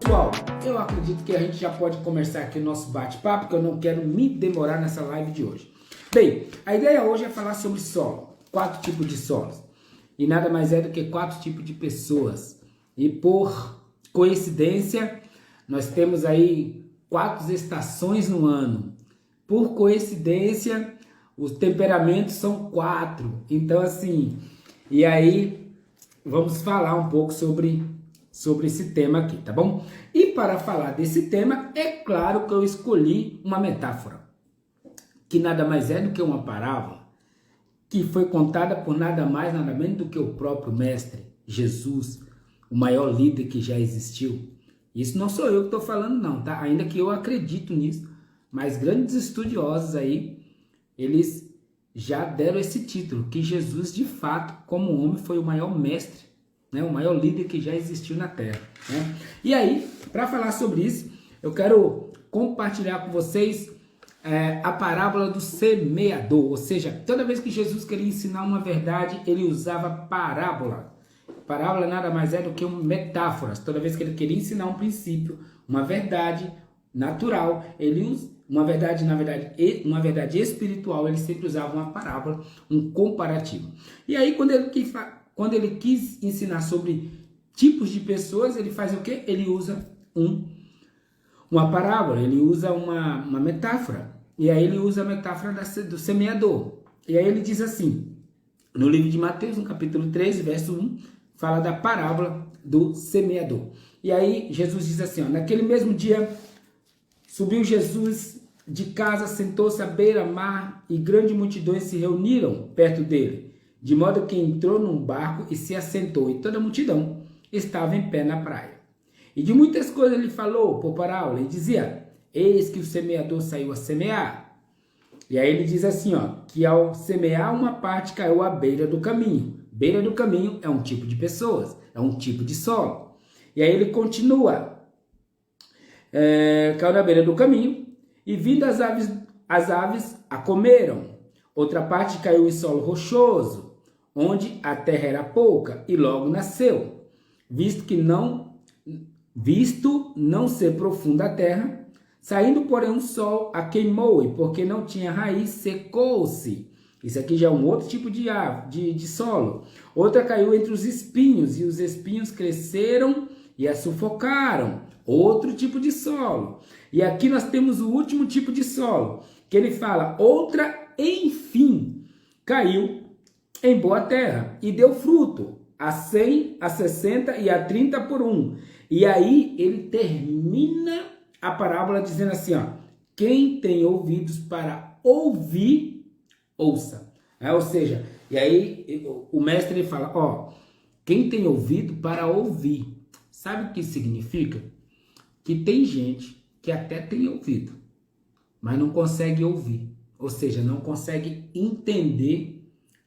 Pessoal, eu acredito que a gente já pode começar aqui o nosso bate-papo, porque eu não quero me demorar nessa live de hoje. Bem, a ideia hoje é falar sobre solo, 4 tipos de solos. E nada mais é do que 4 tipos de pessoas. E por coincidência, nós temos aí 4 estações no ano. Por coincidência, os temperamentos são 4. Então assim, e aí vamos falar um pouco sobre esse tema aqui, tá bom? E para falar desse tema, é claro que eu escolhi uma metáfora, que nada mais é do que uma parábola, que foi contada por nada mais, nada menos do que o próprio Mestre, Jesus, o maior líder que já existiu. Isso não sou eu que estou falando não, tá? Ainda que eu acredito nisso, mas grandes estudiosos aí, eles já deram esse título, que Jesus de fato, como homem, foi o maior mestre, né, o maior líder que já existiu na Terra, né? E aí, para falar sobre isso, eu quero compartilhar com vocês a parábola do semeador, ou seja, toda vez que Jesus queria ensinar uma verdade, ele usava parábola. Parábola nada mais é do que metáforas. Toda vez que ele queria ensinar um princípio, uma verdade natural, ele usa uma verdade, uma verdade espiritual, ele sempre usava uma parábola, um comparativo. E aí, quando ele quis ensinar sobre tipos de pessoas, ele faz o quê? Ele usa uma parábola, ele usa uma metáfora. E aí ele usa a metáfora do semeador. E aí ele diz assim, no livro de Mateus, no capítulo 13, verso 1, fala da parábola do semeador. E aí Jesus diz assim, ó, naquele mesmo dia, subiu Jesus de casa, sentou-se à beira-mar e grandes multidões se reuniram perto dele, de modo que entrou num barco e se assentou, e toda a multidão estava em pé na praia. E de muitas coisas ele falou por parábola, e dizia, eis que o semeador saiu a semear. E aí ele diz assim, ó, que ao semear uma parte caiu à beira do caminho. Beira do caminho é um tipo de pessoas, é um tipo de solo. E aí ele continua, caiu na beira do caminho, e vindo as aves a comeram. Outra parte caiu em solo rochoso, onde a terra era pouca, e logo nasceu. Visto não ser profunda a terra, saindo porém um sol a queimou, e porque não tinha raiz, secou-se. Isso aqui já é um outro tipo de solo. Outra caiu entre os espinhos, e os espinhos cresceram e a sufocaram. Outro tipo de solo. E aqui nós temos o último tipo de solo, que ele fala, outra, enfim, caiu em boa terra e deu fruto, a 100, a 60 e a 30 por 1. E aí ele termina a parábola dizendo assim, ó, quem tem ouvidos para ouvir, ouça. Ou seja, e aí o mestre ele fala, ó, quem tem ouvido para ouvir. Sabe o que significa? Que tem gente que até tem ouvido, mas não consegue ouvir. Ou seja, não consegue entender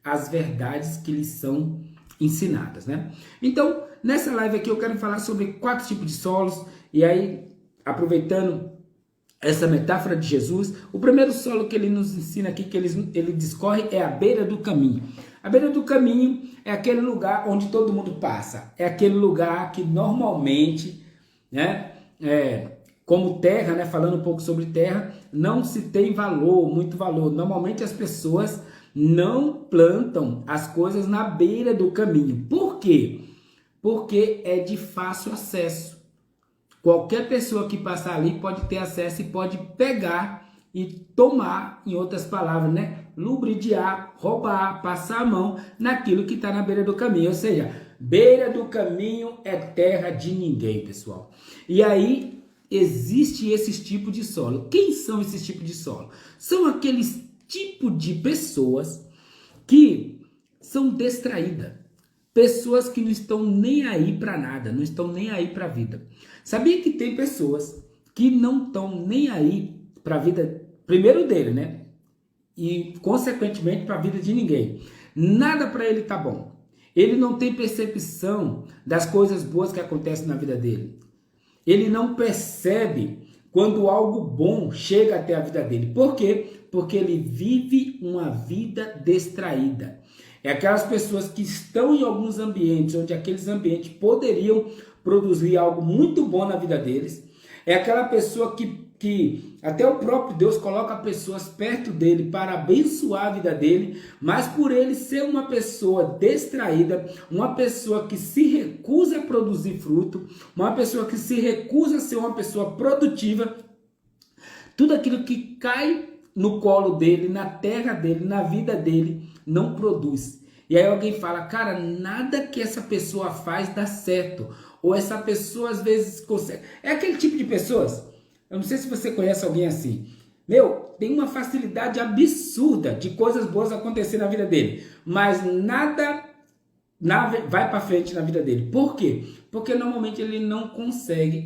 as verdades que lhes são ensinadas, né? Então, nessa live aqui eu quero falar sobre 4 tipos de solos. E aí, aproveitando essa metáfora de Jesus, o primeiro solo que ele nos ensina aqui, que ele discorre, é a beira do caminho. A beira do caminho é aquele lugar onde todo mundo passa. É aquele lugar que normalmente, né, como terra, né, falando um pouco sobre terra, não se tem muito valor. Normalmente as pessoas não plantam as coisas na beira do caminho. Por quê? Porque é de fácil acesso. Qualquer pessoa que passar ali pode ter acesso e pode pegar e tomar, em outras palavras, né? Lubridiar, roubar, passar a mão naquilo que está na beira do caminho. Ou seja, beira do caminho é terra de ninguém, pessoal. E aí existe esses tipos de solo. Quem são esses tipos de solo? São aqueles tipos de pessoas que são distraídas. Pessoas que não estão nem aí para nada, não estão nem aí para a vida. Sabia que tem pessoas que não estão nem aí para a vida, primeiro dele, né? E consequentemente para a vida de ninguém. Nada para ele tá bom. Ele não tem percepção das coisas boas que acontecem na vida dele. Ele não percebe quando algo bom chega até a vida dele. Por quê? Porque ele vive uma vida distraída. É aquelas pessoas que estão em alguns ambientes, onde aqueles ambientes poderiam produzir algo muito bom na vida deles. É aquela pessoa que até o próprio Deus coloca pessoas perto dele para abençoar a vida dele, mas por ele ser uma pessoa distraída, uma pessoa que se recusa a produzir fruto, uma pessoa que se recusa a ser uma pessoa produtiva, tudo aquilo que cai no colo dele, na terra dele, na vida dele, não produz. E aí alguém fala, cara, nada que essa pessoa faz dá certo. Ou essa pessoa às vezes consegue. É aquele tipo de pessoas. Eu não sei se você conhece alguém assim. Meu, tem uma facilidade absurda de coisas boas acontecer na vida dele. Mas nada vai para frente na vida dele. Por quê? Porque normalmente ele não consegue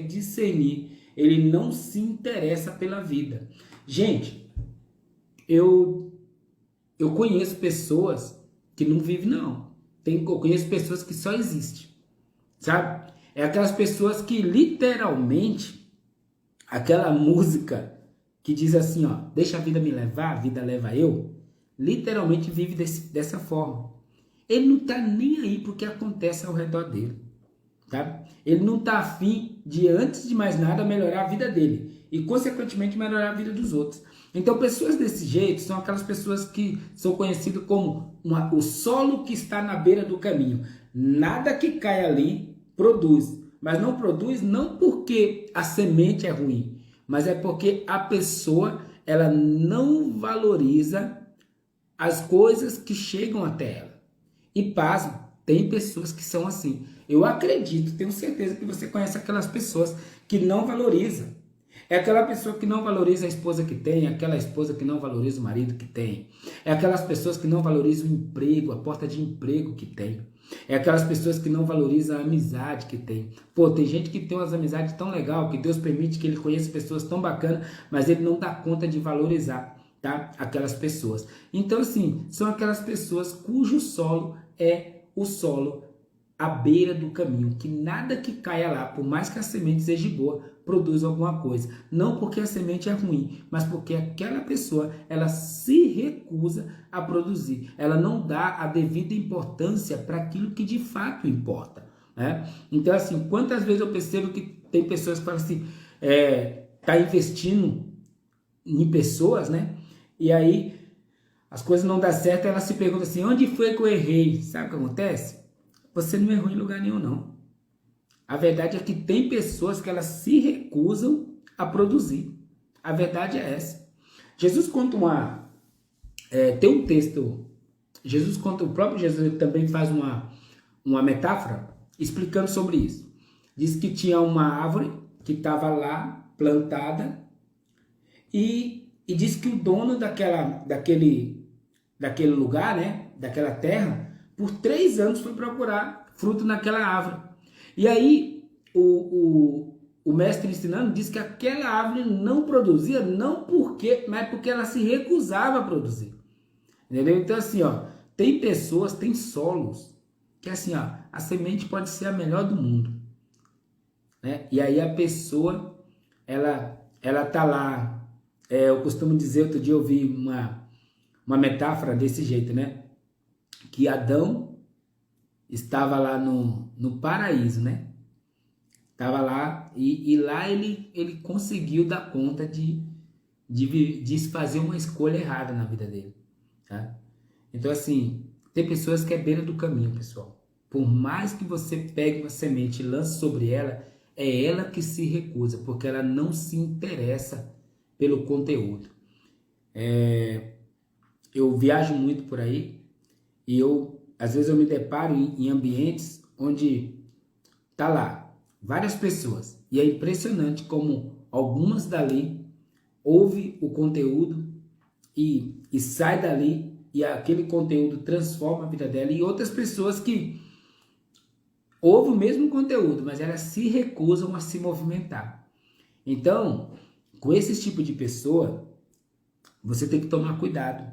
discernir, ele não se interessa pela vida. Gente, eu conheço pessoas que não vivem, não. Eu conheço pessoas que só existem, sabe? É aquelas pessoas que literalmente, aquela música que diz assim, ó, deixa a vida me levar, a vida leva eu, literalmente vive dessa forma. Ele não tá nem aí pro que acontece ao redor dele, tá? Ele não tá afim de, antes de mais nada, melhorar a vida dele e, consequentemente, melhorar a vida dos outros. Então, pessoas desse jeito são aquelas pessoas que são conhecidas como o solo que está na beira do caminho. Nada que cai ali produz, mas não produz não porque a semente é ruim, mas é porque a pessoa ela não valoriza as coisas que chegam até ela. E pasmo, tem pessoas que são assim. Eu acredito, tenho certeza que você conhece aquelas pessoas que não valorizam. É aquela pessoa que não valoriza a esposa que tem, aquela esposa que não valoriza o marido que tem. É aquelas pessoas que não valorizam o emprego, a porta de emprego que tem. É aquelas pessoas que não valorizam a amizade que tem. Pô, tem gente que tem umas amizades tão legal, que Deus permite que ele conheça pessoas tão bacanas, mas ele não dá conta de valorizar, tá? Aquelas pessoas. Então, assim, são aquelas pessoas cujo solo é o solo à beira do caminho, que nada que caia lá, por mais que a semente seja boa, produz alguma coisa. Não porque a semente é ruim, mas porque aquela pessoa, ela se recusa a produzir. Ela não dá a devida importância para aquilo que de fato importa, né? Então, assim, quantas vezes eu percebo que tem pessoas que falam assim, tá investindo em pessoas, né? E aí as coisas não dão certo, ela se pergunta assim, onde foi que eu errei? Sabe o que acontece? Você não errou em lugar nenhum, não. A verdade é que tem pessoas que elas se recusam a produzir. A verdade é essa. Jesus conta tem um texto, o próprio Jesus também faz uma metáfora explicando sobre isso. Diz que tinha uma árvore que estava lá plantada e diz que o dono daquele lugar, né, daquela terra, por 3 anos foi procurar fruto naquela árvore. E aí o mestre ensinando diz que aquela árvore não produzia, mas porque ela se recusava a produzir. Entendeu? Então assim, ó, tem pessoas, tem solos, que assim, ó, a semente pode ser a melhor do mundo, né? E aí a pessoa, ela tá lá, eu costumo dizer, outro dia eu vi uma metáfora desse jeito, né? Que Adão estava lá no paraíso, né? Estava lá e lá ele conseguiu dar conta de fazer uma escolha errada na vida dele, tá? Então assim, tem pessoas que é beira do caminho, pessoal. Por mais que você pegue uma semente e lance sobre ela, é ela que se recusa, porque ela não se interessa pelo conteúdo. Eu viajo muito por aí e às vezes eu me deparo em ambientes onde tá lá várias pessoas e é impressionante como algumas dali ouvem o conteúdo e sai dali e aquele conteúdo transforma a vida dela, e outras pessoas que ouvem o mesmo conteúdo, mas elas se recusam a se movimentar. Então, com esse tipo de pessoa, você tem que tomar cuidado.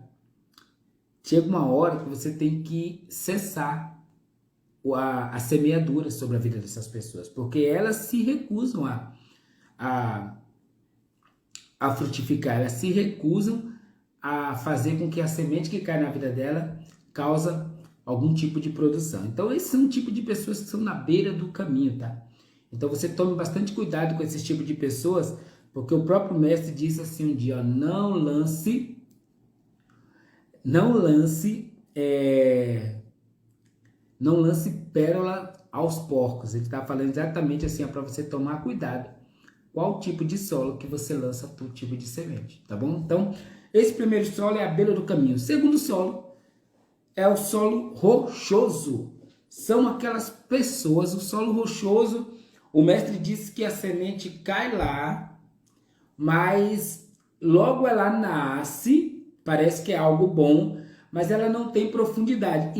Chega uma hora que você tem que cessar a semeadura sobre a vida dessas pessoas, porque elas se recusam a frutificar, elas se recusam a fazer com que a semente que cai na vida dela causa algum tipo de produção. Então, esses são um tipo de pessoas que são na beira do caminho, tá? Então, você tome bastante cuidado com esse tipo de pessoas, porque o próprio mestre disse assim um dia, ó, não lance pérola aos porcos. Ele está falando exatamente assim, para você tomar cuidado. Qual tipo de solo que você lança todo tipo de semente, tá bom? Então, esse primeiro solo é a beira do caminho. O segundo solo é o solo rochoso. São aquelas pessoas, o solo rochoso, o mestre disse que a semente cai lá, mas logo ela nasce, parece que é algo bom, mas ela não tem profundidade.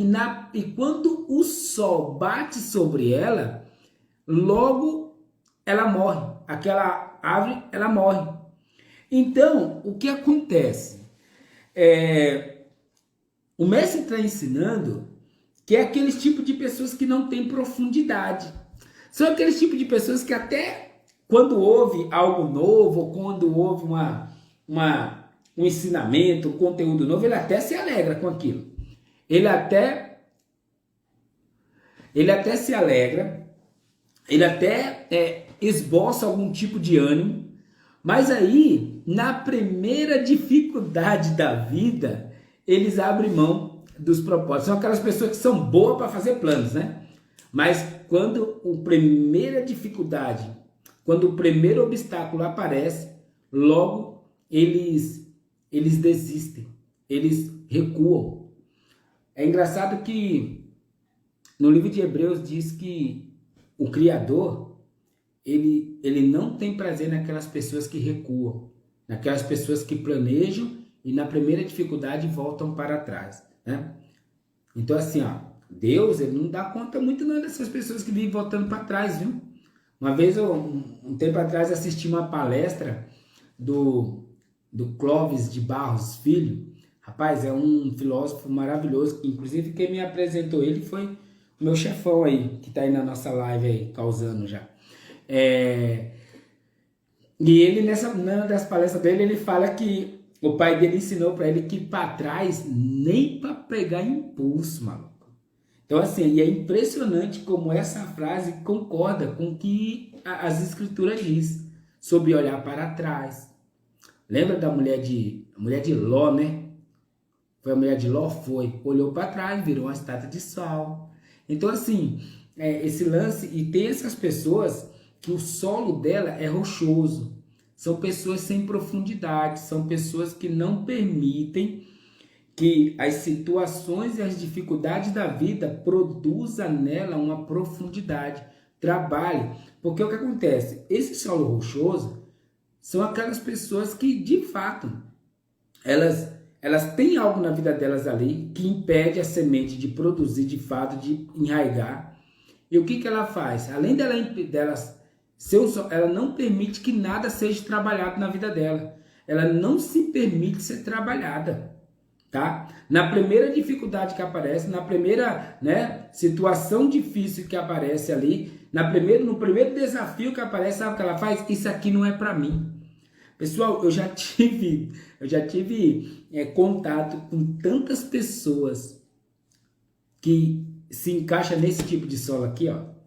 E quando o sol bate sobre ela, logo ela morre. Aquela árvore, ela morre. Então, o que acontece? O mestre está ensinando que é aqueles tipos de pessoas que não têm profundidade. São aqueles tipos de pessoas que até quando ouve algo novo, quando ouve um ensinamento, um conteúdo novo, ele até se alegra com aquilo. Ele até se alegra, ele até esboça algum tipo de ânimo, mas aí, na primeira dificuldade da vida, eles abrem mão dos propósitos. São aquelas pessoas que são boas para fazer planos, né? Mas quando a primeira dificuldade, quando o primeiro obstáculo aparece, logo eles desistem, eles recuam. É engraçado que no livro de Hebreus diz que o Criador, ele não tem prazer naquelas pessoas que recuam, naquelas pessoas que planejam e na primeira dificuldade voltam para trás, né? Então assim, ó, Deus, ele não dá conta muito não dessas pessoas que vivem voltando para trás, viu? Uma vez, um tempo atrás, assisti uma palestra do Clóvis de Barros Filho. Rapaz, é um filósofo maravilhoso, inclusive quem me apresentou ele foi o meu chefão aí, que tá aí na nossa live aí, causando já. E ele, numa das palestras dele, ele fala que o pai dele ensinou para ele que para trás nem para pegar impulso, maluco. Então assim, e é impressionante como essa frase concorda com o que as escrituras diz sobre olhar para trás. Lembra da mulher de Ló, né? Foi a mulher de Ló, olhou para trás, virou uma estátua de sal. Então assim, esse lance, e tem essas pessoas que o solo dela é rochoso. São pessoas sem profundidade, são pessoas que não permitem que as situações e as dificuldades da vida produzam nela uma profundidade, trabalhe. Porque o que acontece? Esse solo rochoso são aquelas pessoas que, de fato, elas têm algo na vida delas ali que impede a semente de produzir, de fato, de enraigar. E o que ela faz? Além ela não permite que nada seja trabalhado na vida dela. Ela não se permite ser trabalhada. Tá? Na primeira dificuldade que aparece, na primeira, né, situação difícil que aparece ali, no primeiro desafio que aparece, sabe o que ela faz? Isso aqui não é para mim. Pessoal, eu já tive contato com tantas pessoas que se encaixam nesse tipo de solo aqui, ó.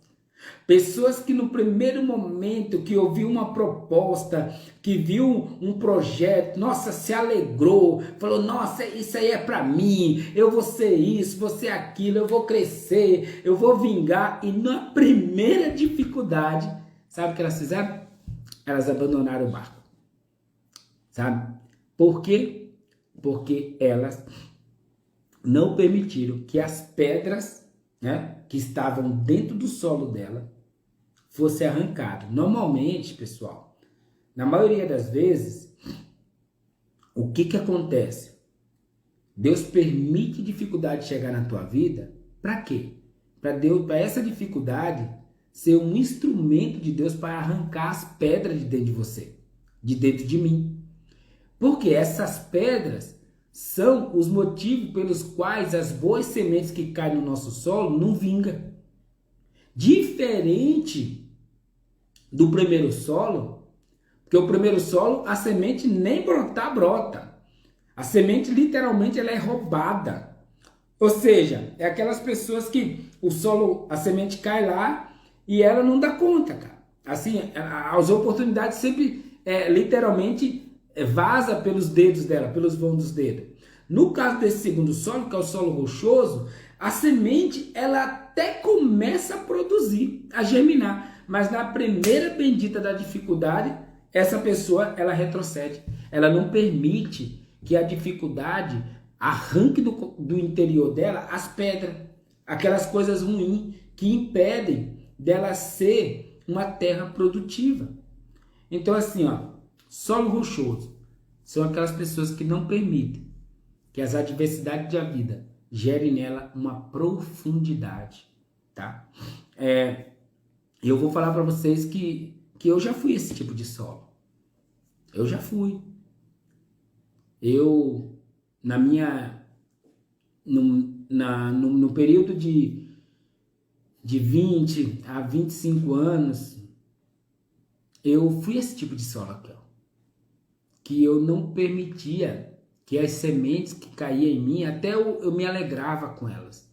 Pessoas que no primeiro momento que ouviu uma proposta, que viu um projeto, nossa, se alegrou, falou, nossa, isso aí é para mim, eu vou ser isso, vou ser aquilo, eu vou crescer, eu vou vingar. E na primeira dificuldade, sabe o que elas fizeram? Elas abandonaram o barco. Sabe? Por quê? Porque elas não permitiram que as pedras, né, que estavam dentro do solo dela fossem arrancadas. Normalmente, pessoal, na maioria das vezes, o que acontece? Deus permite dificuldade chegar na tua vida, para quê? Para essa dificuldade ser um instrumento de Deus para arrancar as pedras de dentro de você, de dentro de mim. Porque essas pedras são os motivos pelos quais as boas sementes que caem no nosso solo não vingam. Diferente do primeiro solo, porque o primeiro solo a semente nem brotar brota. A semente, literalmente, ela é roubada. Ou seja, é aquelas pessoas que o solo, a semente cai lá e ela não dá conta, cara. Assim, as oportunidades sempre, literalmente, vaza pelos dedos dela, pelos vãos dos dedos. No caso desse segundo solo, que é o solo rochoso, a semente, ela até começa a produzir, a germinar. Mas na primeira bendita da dificuldade, essa pessoa, ela retrocede. Ela não permite que a dificuldade arranque do interior dela as pedras, aquelas coisas ruins que impedem dela ser uma terra produtiva. Então assim, ó, solo rochoso são aquelas pessoas que não permitem que as adversidades da vida gerem nela uma profundidade, tá? Eu vou falar para vocês que eu já fui esse tipo de solo. Eu já fui. Eu, no período de 20 a 25 anos, eu fui esse tipo de solo aqui, ó, que eu não permitia que as sementes que caíam em mim, até eu me alegrava com elas,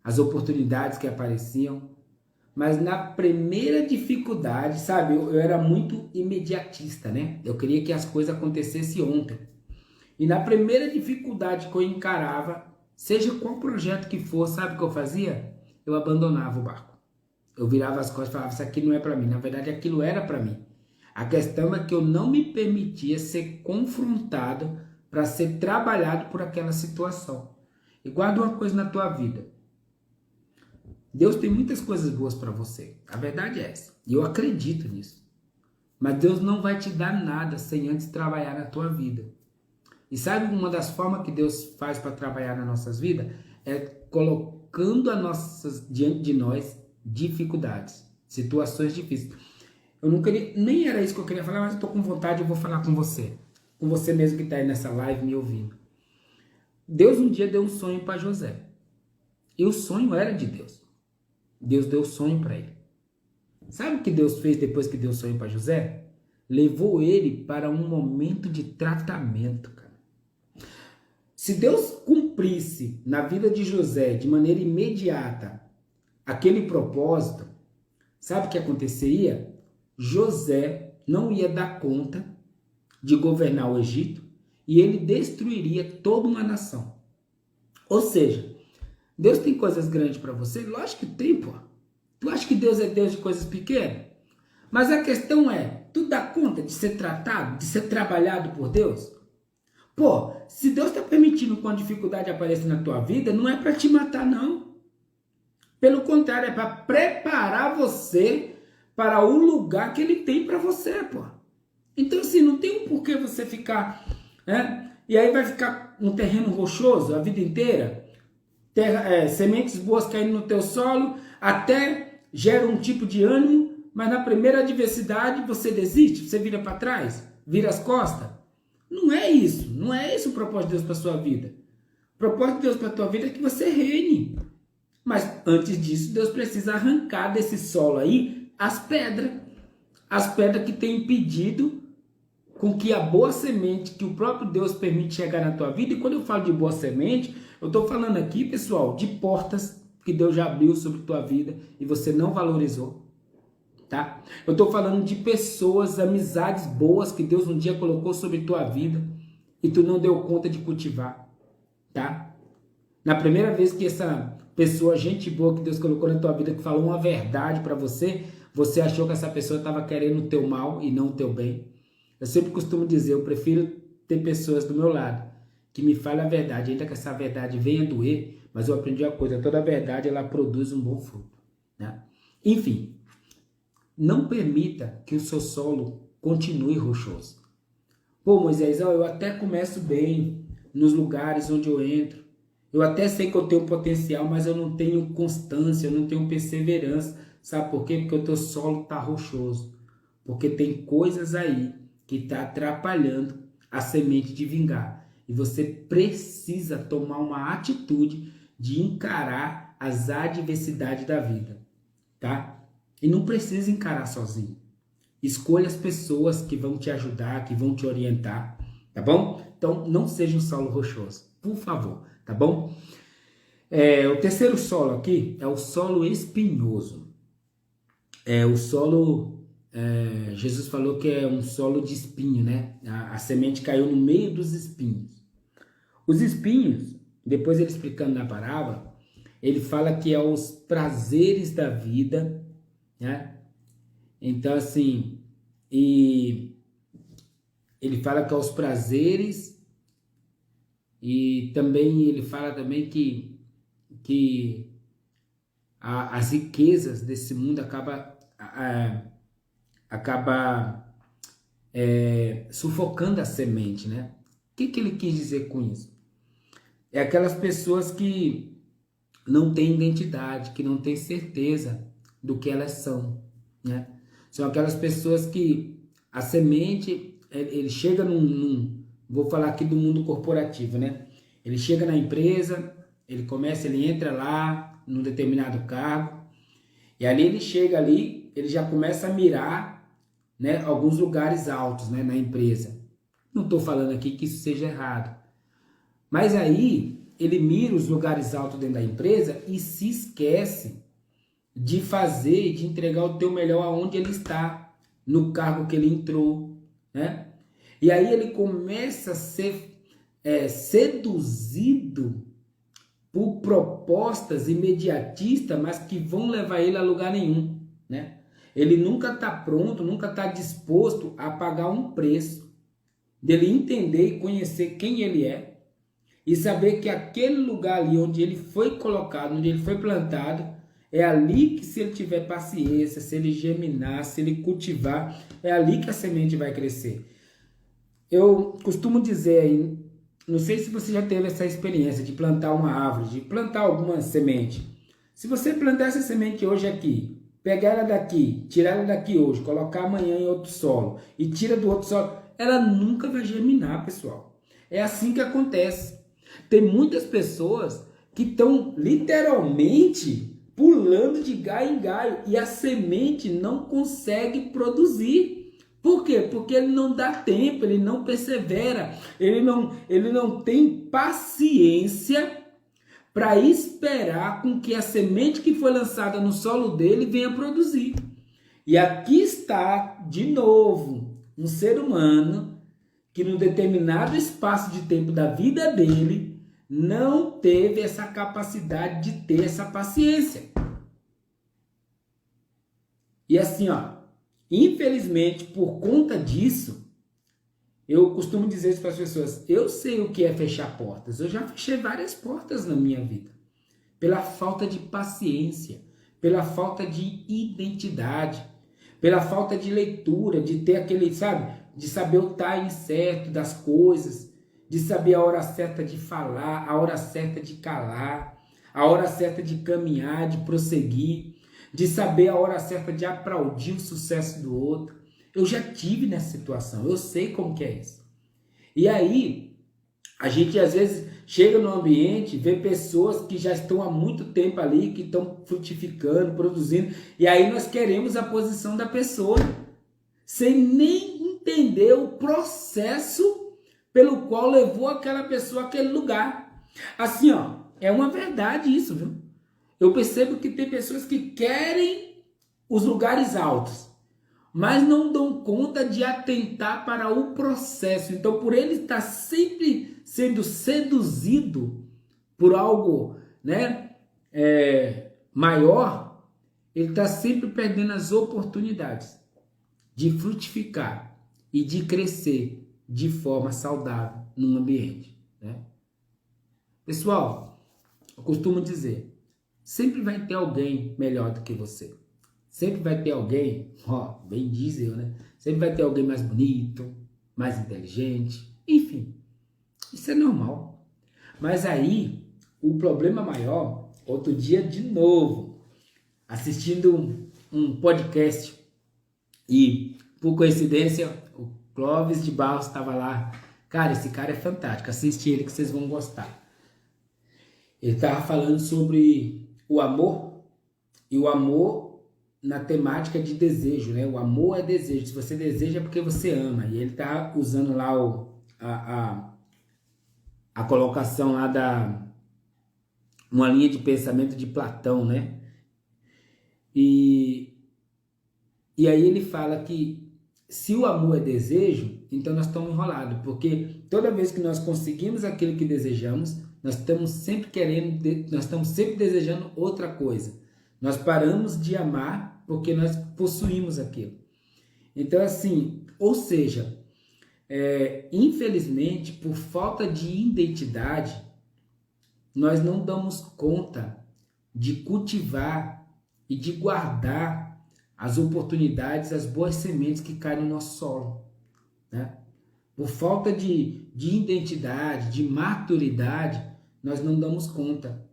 as oportunidades que apareciam, mas na primeira dificuldade, sabe, eu era muito imediatista, né? Eu queria que as coisas acontecessem ontem. E na primeira dificuldade que eu encarava, seja qual projeto que for, sabe o que eu fazia? Eu abandonava o barco. Eu virava as costas e falava, isso aqui não é para mim. Na verdade, aquilo era para mim. A questão é que eu não me permitia ser confrontado para ser trabalhado por aquela situação. E guarda uma coisa na tua vida. Deus tem muitas coisas boas para você. A verdade é essa. E eu acredito nisso. Mas Deus não vai te dar nada sem antes trabalhar na tua vida. E sabe uma das formas que Deus faz para trabalhar nas nossas vidas? É colocando diante de nós dificuldades, situações difíceis. Eu não queria, nem era isso que eu queria falar, mas eu estou com vontade, eu vou falar com você mesmo que está aí nessa live me ouvindo. Deus um dia deu um sonho para José. E o sonho era de Deus. Deus deu sonho para ele. Sabe o que Deus fez depois que deu sonho para José? Levou ele para um momento de tratamento, cara. Se Deus cumprisse na vida de José de maneira imediata aquele propósito, sabe o que aconteceria? José não ia dar conta de governar o Egito e ele destruiria toda uma nação. Ou seja, Deus tem coisas grandes para você? Lógico que tem, pô. Tu acha que Deus é Deus de coisas pequenas? Mas a questão é, tu dá conta de ser tratado, de ser trabalhado por Deus? Pô, se Deus está permitindo que uma dificuldade apareça na tua vida, não é para te matar, não. Pelo contrário, é para preparar você para o lugar que Ele tem para você, pô. Então, assim, não tem um porquê você ficar, né? E aí vai ficar um terreno rochoso a vida inteira, sementes boas caindo no teu solo, até gera um tipo de ânimo, mas na primeira adversidade você desiste, você vira para trás, vira as costas. Não é isso, não é esse o propósito de Deus para sua vida. O propósito de Deus para tua vida é que você reine. Mas antes disso, Deus precisa arrancar desse solo aí as pedras que têm impedido com que a boa semente que o próprio Deus permite chegar na tua vida. E quando eu falo de boa semente, eu estou falando aqui, pessoal, de portas que Deus já abriu sobre tua vida e você não valorizou. Tá? Eu estou falando de pessoas, amizades boas que Deus um dia colocou sobre tua vida e tu não deu conta de cultivar, tá? Na primeira vez que essa pessoa, gente boa que Deus colocou na tua vida, que falou uma verdade para você, você achou que essa pessoa estava querendo o teu mal e não o teu bem. Eu sempre costumo dizer, eu prefiro ter pessoas do meu lado que me falem a verdade, ainda que essa verdade venha doer, mas eu aprendi uma coisa, toda verdade ela produz um bom fruto, né? Enfim, não permita que o seu solo continue rochoso. Pô, Moisés, eu até começo bem nos lugares onde eu entro. Eu até sei que eu tenho potencial, mas eu não tenho constância, eu não tenho perseverança. Sabe por quê? Porque o teu solo está rochoso. Porque tem coisas aí que está atrapalhando a semente de vingar. E você precisa tomar uma atitude de encarar as adversidades da vida, tá? E não precisa encarar sozinho. Escolha as pessoas que vão te ajudar, que vão te orientar, tá bom? Então, não seja um solo rochoso, por favor, tá bom? O terceiro solo aqui é o solo espinhoso. O solo, Jesus falou que é um solo de espinho, né? A semente caiu no meio dos espinhos. Os espinhos, depois ele explicando na parábola, ele fala que é os prazeres da vida, né? Então, assim, e ele fala que é os prazeres, e também ele fala também que as riquezas desse mundo acaba sufocando a semente, né? O que ele quis dizer com isso? É aquelas pessoas que não têm identidade, que não têm certeza do que elas são, né? São aquelas pessoas que a semente, ele chega vou falar aqui do mundo corporativo, né? Ele chega na empresa, ele entra lá num determinado cargo, e ali ele já começa a mirar, né, alguns lugares altos, né, na empresa. Não estou falando aqui que isso seja errado, mas aí ele mira os lugares altos dentro da empresa e se esquece de fazer, de entregar o teu melhor aonde ele está, no cargo que ele entrou, né? E aí ele começa a ser seduzido por propostas imediatistas, mas que vão levar ele a lugar nenhum, né? Ele nunca está pronto, nunca está disposto a pagar um preço, dele entender e conhecer quem ele é, e saber que aquele lugar ali onde ele foi colocado, onde ele foi plantado, é ali que, se ele tiver paciência, se ele germinar, se ele cultivar, é ali que a semente vai crescer. Eu costumo dizer aí, não sei se você já teve essa experiência de plantar uma árvore, de plantar alguma semente. Se você plantar essa semente hoje aqui, pegar ela daqui, tirar ela daqui hoje, colocar amanhã em outro solo e tira do outro solo, ela nunca vai germinar, pessoal. É assim que acontece. Tem muitas pessoas que estão literalmente pulando de galho em galho e a semente não consegue produzir. Por quê? Porque ele não dá tempo, ele não persevera, ele não tem paciência para esperar com que a semente que foi lançada no solo dele venha produzir. E aqui está, de novo, um ser humano que, num determinado espaço de tempo da vida dele, não teve essa capacidade de ter essa paciência. E assim, infelizmente, por conta disso, eu costumo dizer isso para as pessoas, eu sei o que é fechar portas, eu já fechei várias portas na minha vida, pela falta de paciência, pela falta de identidade, pela falta de leitura, de ter aquele, de saber o timing certo das coisas, de saber a hora certa de falar, a hora certa de calar, a hora certa de caminhar, de prosseguir, de saber a hora certa de aplaudir o sucesso do outro. Eu já tive nessa situação, eu sei como que é isso. E aí, a gente às vezes chega no ambiente, vê pessoas que já estão há muito tempo ali, que estão frutificando, produzindo, e aí nós queremos a posição da pessoa, sem nem entender o processo pelo qual levou aquela pessoa àquele lugar. Assim, é uma verdade isso, viu? Eu percebo que tem pessoas que querem os lugares altos, mas não dão conta de atentar para o processo. Então, por ele estar sempre sendo seduzido por algo, né, maior, ele está sempre perdendo as oportunidades de frutificar e de crescer de forma saudável num ambiente, né? Pessoal, eu costumo dizer, sempre vai ter alguém melhor do que você. Sempre vai ter alguém, bem diz eu, né? Sempre vai ter alguém mais bonito, mais inteligente, enfim. Isso é normal. Mas aí, o problema maior, outro dia de novo, assistindo um podcast, e por coincidência, o Clóvis de Barros estava lá. Cara, esse cara é fantástico, assiste ele que vocês vão gostar. Ele estava falando sobre o amor, e o amor na temática de desejo, né? O amor é desejo. Se você deseja é porque você ama. E ele está usando lá a colocação lá uma linha de pensamento de Platão, né? E aí ele fala que se o amor é desejo, então nós estamos enrolados, porque toda vez que nós conseguimos aquilo que desejamos, nós estamos sempre nós estamos sempre desejando outra coisa. Nós paramos de amar porque nós possuímos aquilo. Então assim, ou seja, infelizmente, por falta de identidade, nós não damos conta de cultivar e de guardar as oportunidades, as boas sementes que caem no nosso solo, né? Por falta de identidade, de maturidade, nós não damos conta,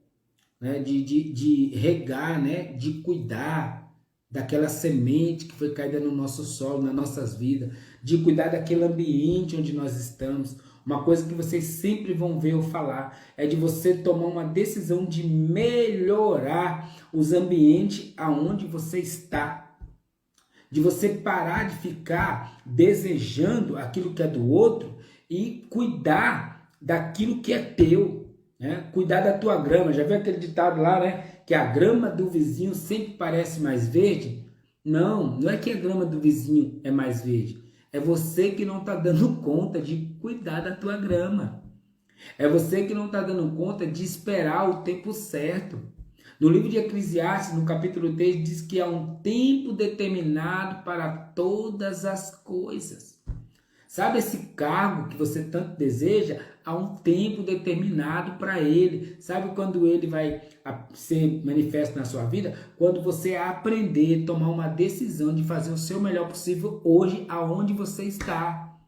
né? De regar, né? De cuidar daquela semente que foi caída no nosso solo, nas nossas vidas, de cuidar daquele ambiente onde nós estamos. Uma coisa que vocês sempre vão ver eu falar é de você tomar uma decisão de melhorar os ambientes aonde você está. De você parar de ficar desejando aquilo que é do outro e cuidar daquilo que é teu, né? Cuidar da tua grama. Já viu aquele ditado lá, né? Que a grama do vizinho sempre parece mais verde? Não é que a grama do vizinho é mais verde. É você que não está dando conta de cuidar da tua grama. É você que não está dando conta de esperar o tempo certo. No livro de Eclesiastes, no capítulo 3, diz que há um tempo determinado para todas as coisas. Sabe esse cargo que você tanto deseja? Há um tempo determinado para ele. Sabe quando ele vai ser manifesto na sua vida? Quando você aprender a tomar uma decisão de fazer o seu melhor possível hoje, aonde você está.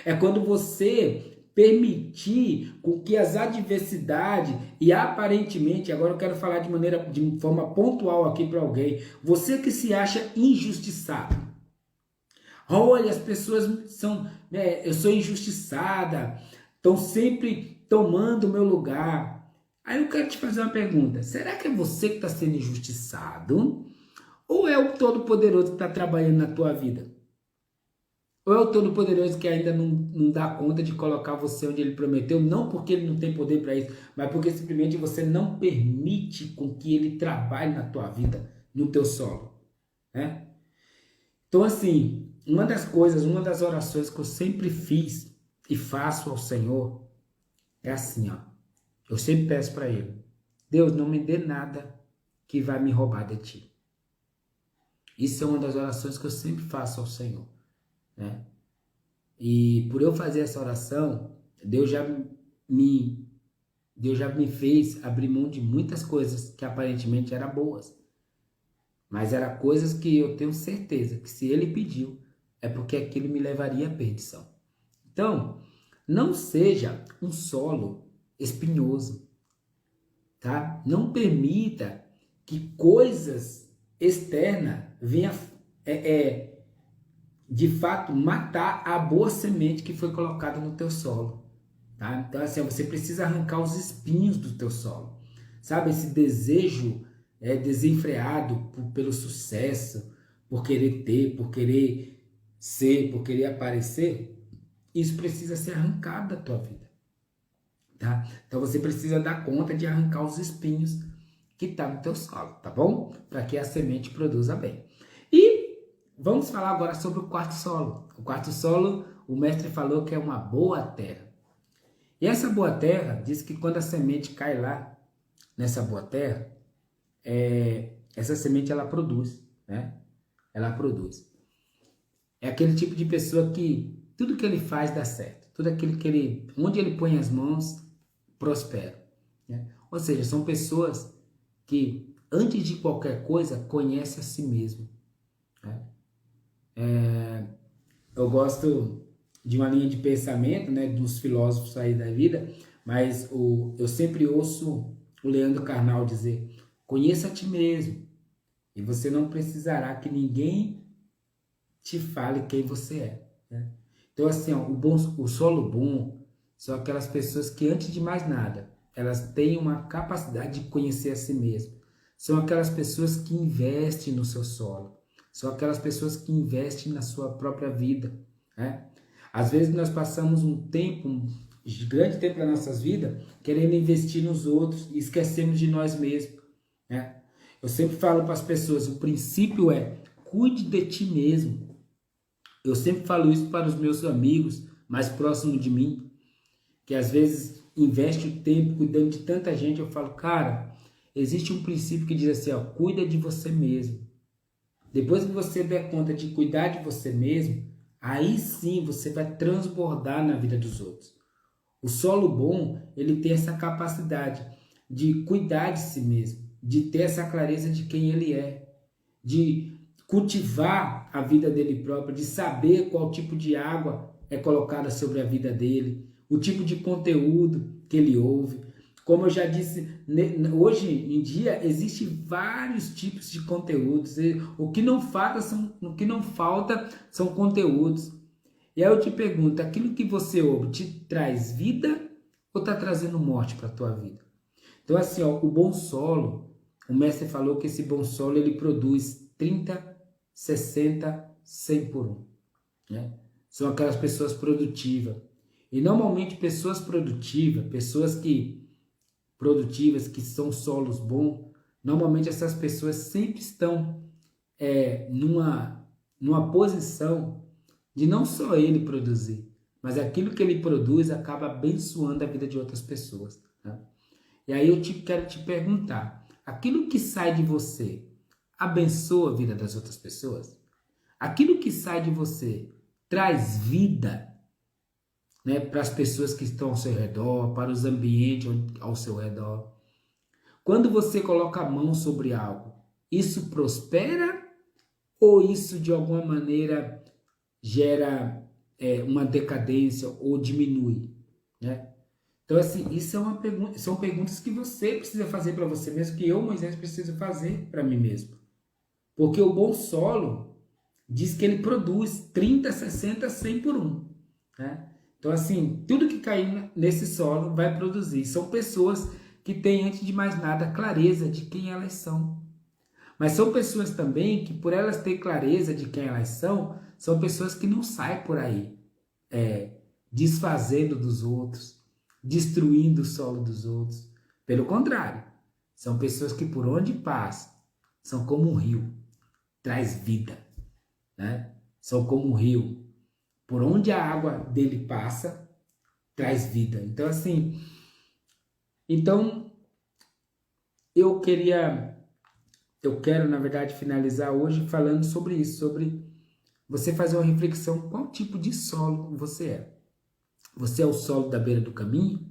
É quando você permitir com que as adversidades e aparentemente, agora eu quero falar de forma pontual aqui para alguém, você que se acha injustiçado. Olha, as pessoas são, eu sou injustiçada, estão sempre tomando o meu lugar. Aí eu quero te fazer uma pergunta, será que é você que está sendo injustiçado? Ou é o Todo-Poderoso que está trabalhando na tua vida? Ou é o Todo-Poderoso que ainda não dá conta de colocar você onde ele prometeu, não porque ele não tem poder para isso, mas porque simplesmente você não permite com que ele trabalhe na tua vida, no teu solo, né? Então assim, uma das orações que eu sempre fiz e faço ao Senhor é assim, ó. Eu sempre peço para ele, Deus, não me dê nada que vai me roubar de ti. Isso é uma das orações que eu sempre faço ao Senhor, né? E por eu fazer essa oração, Deus já me fez abrir mão de muitas coisas que aparentemente eram boas. Mas eram coisas que eu tenho certeza que se Ele pediu, é porque aquilo me levaria à perdição. Então, não seja um solo espinhoso, tá? Não permita que coisas externas venham de fato matar a boa semente que foi colocada no teu solo, tá? Então assim, você precisa arrancar os espinhos do teu solo, sabe? Esse desejo desenfreado pelo sucesso, por querer ter, por querer ser, por querer aparecer, isso precisa ser arrancado da tua vida, tá? Então você precisa dar conta de arrancar os espinhos que tá no teu solo, tá bom? Para que a semente produza bem. E vamos falar agora sobre o quarto solo. O quarto solo, o mestre falou que é uma boa terra. E essa boa terra, diz que quando a semente cai lá, nessa boa terra, essa semente ela produz, né? Ela produz. É aquele tipo de pessoa que tudo que ele faz dá certo. Tudo aquilo que onde ele põe as mãos, prospera, né? Ou seja, são pessoas que, antes de qualquer coisa, conhecem a si mesmo, né? Eu gosto de uma linha de pensamento, né, dos filósofos aí da vida, mas eu sempre ouço o Leandro Carnal dizer, conheça a ti mesmo, e você não precisará que ninguém te fale quem você é, né? Então assim, ó, o solo bom são aquelas pessoas que antes de mais nada, elas têm uma capacidade de conhecer a si mesmo. São aquelas pessoas que investem no seu solo. São aquelas pessoas que investem na sua própria vida, né? Às vezes nós passamos um tempo grande tempo das nossas vidas querendo investir nos outros e esquecemos de nós mesmos, né? Eu sempre falo para as pessoas, o princípio é cuide de ti mesmo. Eu sempre falo isso para os meus amigos mais próximos de mim, que às vezes investe o tempo cuidando de tanta gente. Eu falo, cara, existe um princípio que diz assim, ó, cuida de você mesmo. Depois que você der conta de cuidar de você mesmo, aí sim você vai transbordar na vida dos outros. O solo bom, ele tem essa capacidade de cuidar de si mesmo, de ter essa clareza de quem ele é, de cultivar a vida dele próprio, de saber qual tipo de água é colocada sobre a vida dele, o tipo de conteúdo que ele ouve. Como eu já disse, hoje em dia existem vários tipos de conteúdos. O que não falta são conteúdos. E aí eu te pergunto, aquilo que você ouve te traz vida ou está trazendo morte para a tua vida? Então assim, ó, o bom solo, o mestre falou que esse bom solo ele produz 30, 60, 100 por 1. Né? São aquelas pessoas produtivas. E normalmente pessoas produtivas que são solos bons, normalmente essas pessoas sempre estão numa posição de não só ele produzir, mas aquilo que ele produz acaba abençoando a vida de outras pessoas. Né? E aí eu quero te perguntar, aquilo que sai de você abençoa a vida das outras pessoas? Aquilo que sai de você traz vida, né, para as pessoas que estão ao seu redor, para os ambientes ao seu redor? Quando você coloca a mão sobre algo, isso prospera ou isso de alguma maneira gera uma decadência ou diminui, né? Então assim, isso é uma pergunta, são perguntas que você precisa fazer para você mesmo, que eu, Moisés, preciso fazer para mim mesmo. Porque o bom solo diz que ele produz 30, 60, 100 por 1, né? Então assim, tudo que cair nesse solo vai produzir. São pessoas que têm, antes de mais nada, clareza de quem elas são. Mas são pessoas também que, por elas terem clareza de quem elas são pessoas que não saem por aí desfazendo dos outros, destruindo o solo dos outros. Pelo contrário, são pessoas que por onde passam, são como um rio, traz vida, né? São como um rio, por onde a água dele passa, traz vida. Então assim, eu quero na verdade finalizar hoje falando sobre isso, sobre você fazer uma reflexão, qual tipo de solo você é. Você é o solo da beira do caminho,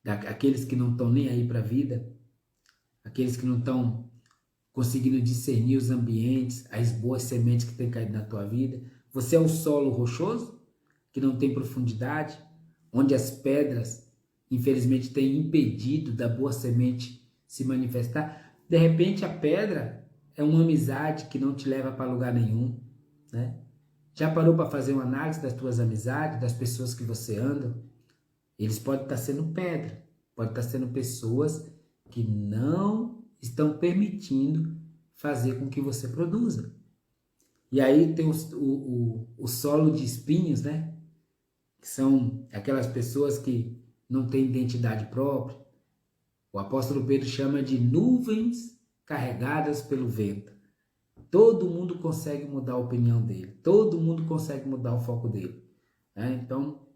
aqueles que não estão nem aí para a vida, aqueles que não estão conseguindo discernir os ambientes, as boas sementes que têm caído na tua vida. Você é o solo rochoso, que não tem profundidade, onde as pedras, infelizmente, têm impedido da boa semente se manifestar. De repente, a pedra é uma amizade que não te leva para lugar nenhum, né? Já parou para fazer uma análise das tuas amizades, das pessoas que você anda? Eles podem estar sendo pedra, podem estar sendo pessoas que não estão permitindo fazer com que você produza. E aí tem o solo de espinhos, né? Que são aquelas pessoas que não têm identidade própria. O apóstolo Pedro chama de nuvens carregadas pelo vento. Todo mundo consegue mudar a opinião dele. Todo mundo consegue mudar o foco dele. Né? Então,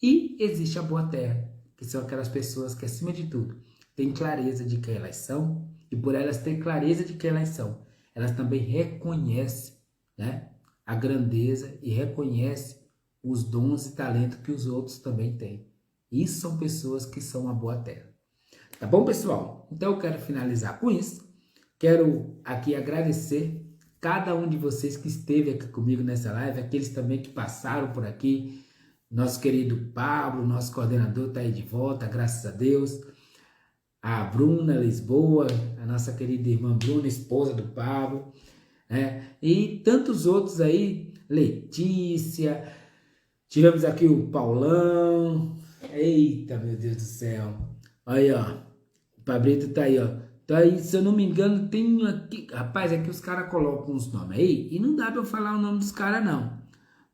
e existe a boa terra, que são aquelas pessoas que, acima de tudo, têm clareza de quem elas são. E por elas terem clareza de quem elas são, elas também reconhecem, né, a grandeza e reconhecem os dons e talentos que os outros também têm. Isso são pessoas que são a boa terra. Tá bom, pessoal? Então eu quero finalizar com isso. Quero aqui agradecer cada um de vocês que esteve aqui comigo nessa live, aqueles também que passaram por aqui. Nosso querido Pablo, nosso coordenador, está aí de volta, graças a Deus. A Bruna Lisboa, a nossa querida irmã Bruna, esposa do Pablo, né? E tantos outros aí, Letícia, tivemos aqui o Paulão. Eita, meu Deus do céu. Aí, ó, o Pablito tá aí, ó. Então aí, se eu não me engano, tem aqui... Rapaz, aqui os caras colocam uns nomes aí e não dá pra eu falar o nome dos caras, não.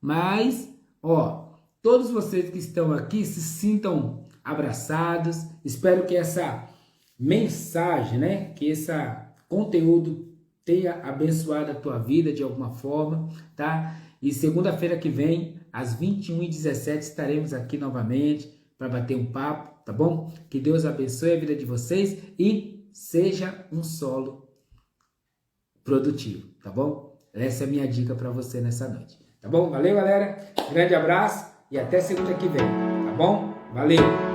Mas, ó, todos vocês que estão aqui se sintam abraçados. Espero que essa mensagem, né, que esse conteúdo tenha abençoado a tua vida de alguma forma, tá? E segunda-feira que vem, às 21h17, estaremos aqui novamente para bater um papo, tá bom? Que Deus abençoe a vida de vocês e seja um solo produtivo, tá bom? Essa é a minha dica para você nessa noite, tá bom? Valeu, galera. Grande abraço e até segunda que vem, tá bom? Valeu!